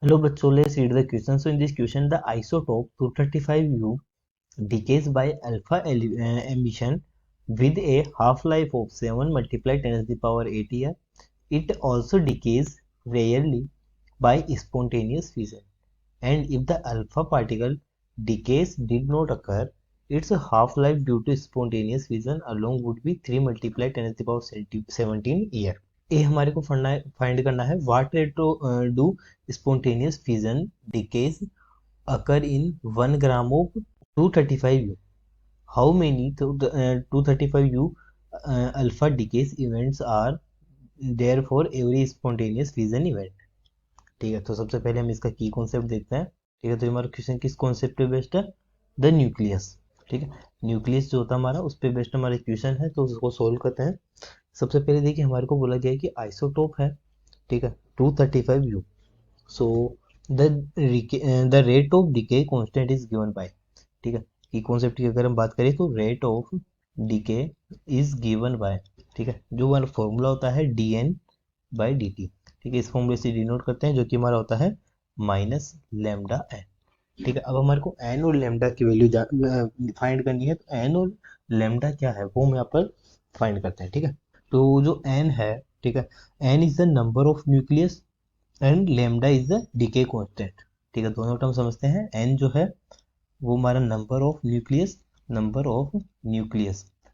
Hello बच्चों, let's read the question. So in this question, the isotope 235U decays by alpha emission with a half-life of 7 multiplied 10 to the power 8 year. It also decays rarely by spontaneous fission. And if the alpha particle decays did not occur, its half-life due to spontaneous fission alone would be 3 multiplied 10 to the power 17 year. ये हमारे को find करना है what rate do spontaneous fission decays occur in 1 gram of 235U. How many 235U alpha decays events are there for every spontaneous fission event. ठीक है, तो सबसे पहले हम इसका की कॉन्सेप्ट देखते हैं. ठीक है, तो हमारा क्वेश्चन किस कॉन्सेप्ट पे बेस्ड है? The nucleus. ठीक है, न्यूक्लियस जो होता है हमारा, उस पे बेस्ड हमारा क्वेश्चन है, तो उसको सोल्व करते हैं. सबसे पहले देखिए, हमारे को बोला गया है कि आइसोटोप है, ठीक है, 235U. So the the rate of decay constant is given by. ठीक है, की कॉन्सेप्ट की अगर हम बात करें तो rate of decay is given by. ठीक है, जो हमारा फॉर्मूला होता है dN/dt. ठीक है, इस फॉर्मूले से डिनोट करते हैं, जो कि हमारा होता है माइनस लेमडा एन. ठीक है, अब हमारे को एन और लेमडा की वैल्यू फाइंड करनी है, तो एन और लेमडा क्या है वो हम यहाँ पर फाइंड करते हैं. ठीक है, तो जो एन है, ठीक है, N is the number of nucleus and lambda is the decay constant. ठीक है, दोनों टर्म समझते हैं. एन जो है वो हमारा नंबर ऑफ न्यूक्लियस.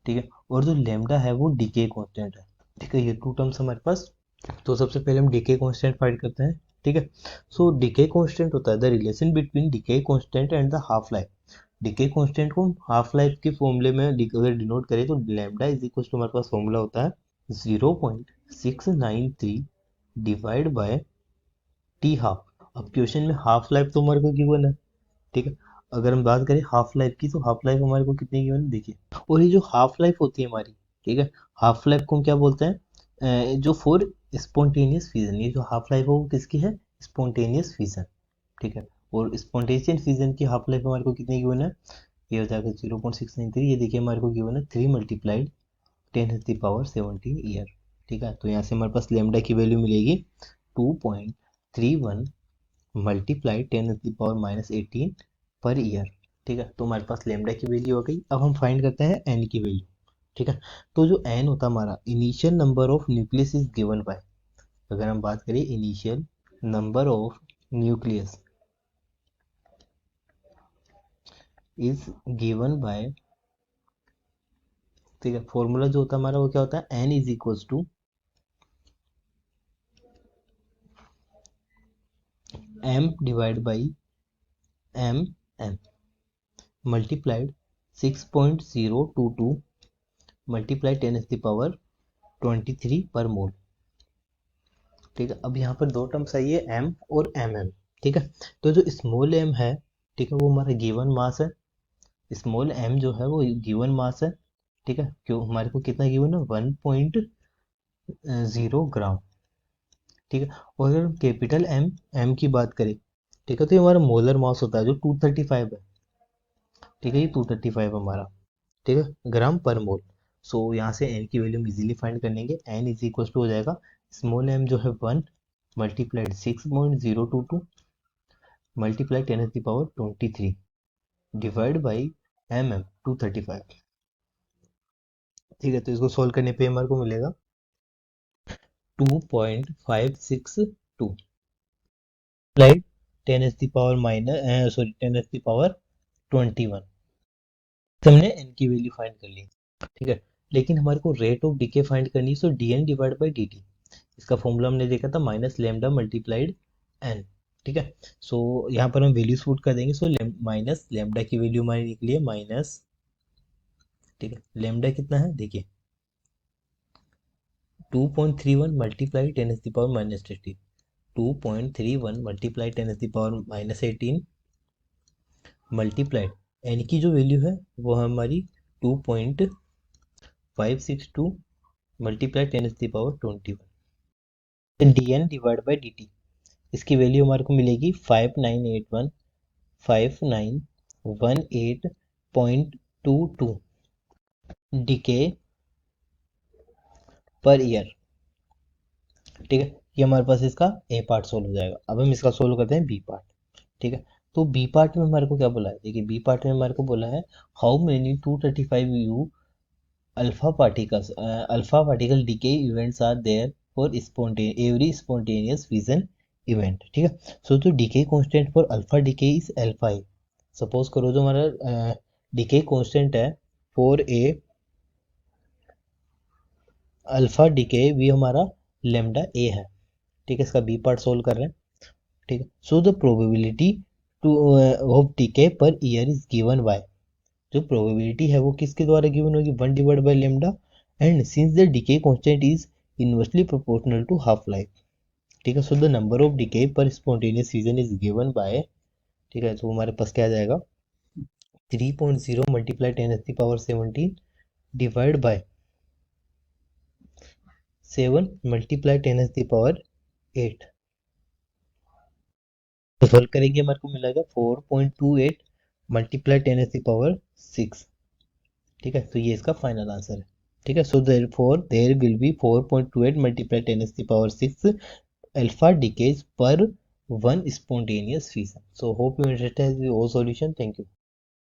ठीक है, और जो लेमडा है वो डीके कांस्टेंट है. ठीक है, ये टू टर्म्स हमारे पास. तो सबसे पहले हम डीके कांस्टेंट फाइंड करते हैं. ठीक है, सो डीके कांस्टेंट होता है the relation between decay constant and the half life. Decay constant को हाफ लाइफ के फॉर्मूले में अगर डिनोट करें तो लैम्डा इज इक्वल टू हमारे पास फॉर्मूला होता है 0.693 डिवाइड बाय टी हाफ. अब क्वेश्चन में हाफ लाइफ तो हमारे को गिवन है. ठीक है, अगर हम बात करें हाफ लाइफ की, तो हाफ लाइफ हमारे को कितनी गिवन है देखिए. और ये जो हाफ लाइफ होती है हमारी, ठीक है, हाफ लाइफ को हम क्या बोलते हैं? जो फॉर स्पॉन्टेनियस फिजन, ये जो हाफ लाइफ है वो किसकी है? Spontaneous fission. ठीक है, और स्पॉन्टेनियस फिजन की हाफ लाइफ हमारे को कितनी गिवन है? ये हो जाएगा 0.693. ये देखिए हमारे को गिवन है 3 multiplied 10 to the power 17 year. ठीक है, तो यहाँ से हमारे पास लेमडा की वैल्यू मिलेगी 2.31 multiplied 10 to the power -18 per year. ठीक है, तो हमारे पास लेमडा की वैल्यू हो गई. अब हम फाइंड करते हैं एन की वैल्यू. ठीक है, तो जो एन होता है हमारा, initial number of nucleus is given bye. अगर हम बात करें initial number of nucleus is given by. ठीक है, फॉर्मूला जो होता है हमारा वो क्या होता है? N is equals to M divide by M M multiplied 6.022 multiply 10 to the power 23 per मोल. ठीक है, अब यहाँ पर दो टर्म्स आई है, एम और एम एम. ठीक है, तो जो स्मॉल एम है, ठीक है, वो हमारा गिवन मास है. स्मॉल एम जो है वो गिवन मास है. ठीक है, क्यों हमारे को कितना गिवन है? 1.0 ग्राम. ठीक है, और अगर कैपिटल एम एम की बात करें, ठीक है, तो ये हमारा मोलर मास होता है जो 235 है. ठीक है, ये 235 हमारा, ठीक है, ग्राम पर मोल. सो यहाँ से एन की वैल्यू हम इजीली फाइंड कर लेंगे. एन इज इक्वल टू हो जाएगा स्मॉल एम जो है 1 multiplied 6.022 multiply 10 to the power 23 divide by M M 235. ठीक है, तो इसको सोल्व करने पे हमारे को मिलेगा 2.562 multiplied 10 to the power sorry 10 to the power 21. हमने एन की वैल्यू फाइंड कर ली. ठीक है, लेकिन हमारे को रेट ऑफ डीके फाइंड करनी है, so D N divide by D T. इसका फॉर्मूला हमने देखा था माइनस लेमडा मल्टीप्लाइड एन. ठीक है, सो यहाँ पर हम वैल्यूज पुट कर देंगे. सो माइनस लेमडा की वैल्यू हमारी निकली है माइनस. ठीक है, लेमडा कितना है देखिए 2.31 multiply 10 to the power -18. 2.31 multiply 10 to the power -18 multiplied N की जो वैल्यू है वो हमारी 2.562 multiply 10 to the power 21. D N divide by D T, इसकी वैल्यू हमारे को मिलेगी 5918 डिके पर ईयर. ठीक है, ये हमारे पास इसका ए पार्ट सोल्व हो जाएगा। अब हम इसका सोल्व करते हैं बी पार्ट। ठीक है, तो बी पार्ट में हमारे को क्या बोला है, देखिए बी पार्ट में हमारे को बोला है how many 235U alpha particle decay events are there for every spontaneous fission event। ठीक है, सो तो decay constant for alpha decay is alpha है। सपोज करो जो हमारा decay constant है फॉर ए अल्फा डिके भी हमारा लेमडा ए है। ठीक है, इसका बी पार्ट सोल्व कर रहे हैं। ठीक है, so the probability to of decay per year is given by, जो प्रोबेबिलिटी है वो किसके द्वारा गिवन होगी, 1 divide by lambda, and since the decay constant is inversely proportional to half life. ठीक है, so the number of decay per spontaneous fusion is given by, ठीक है, तो हमारे पास क्या आ जाएगा 3.0 मल्टीप्लाई 10⁻17 डिवाइड बाय 7 मल्टीप्लाई 10⁻8। तो सॉल्व करेंगे हमारे को मिलेगा 4.28 मल्टीप्लाई 10⁻6। ठीक है, तो ये इसका फाइनल आंसर है। ठीक है, so therefore there will be 4.28 multiply 10⁻6 alpha decays per one spontaneous fission। So hope you understand the whole solution. Thank you.